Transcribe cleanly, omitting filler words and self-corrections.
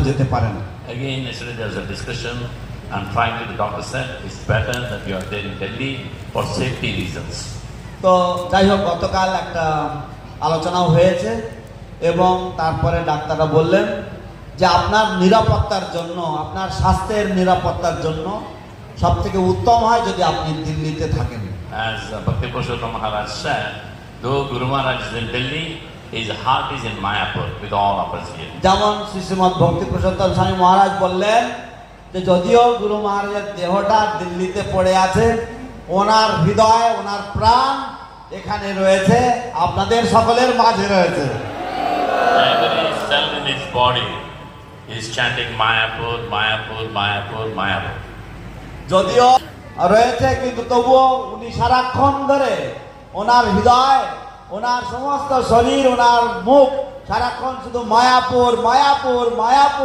যেতে পারেন। Again, yesterday there was a discussion, and finally the doctor said it's better that you are there in Delhi for safety reasons. তো যাই হোক, গতকাল একটা আলোচনাও হয়েছে এবং তারপরে ডাক্তাররা বললেন যে আপনার নিরাপত্তার জন্য, আপনার স্বাস্থ্যের নিরাপত্তার জন্য সবথেকে উত্তম হয় যদি আপনি দিল্লিতে থাকেন। As Bhakti Purushottam Maharaj said, though Guru Maharaj is in Delhi, his heart is in Mayapur with all of us here. যেমন শ্রীশ্রীমৎ ভক্তি পুরুষোত্তম স্বামী মহারাজ বললেন যে যদিও গুরু মহারাজের দেহটা দিল্লিতে পড়ে আছে, ওনার হৃদয়, ওনার প্রাণ এখানে রয়েছে, আপনাদের সকলের মাঝে রয়েছে। Every cell in his body is chanting Mayapur, Mayapur, Mayapur, Mayapur. যদিও রয়েছে কিন্তু তবুও উনি সারাক্ষণ ধরে ওনার হৃদয়, ওনার সমস্ত শরীর, ওনার মুখ সারাক্ষণ শুধু মায়াপুর, মায়াপুর, মায়াপুর।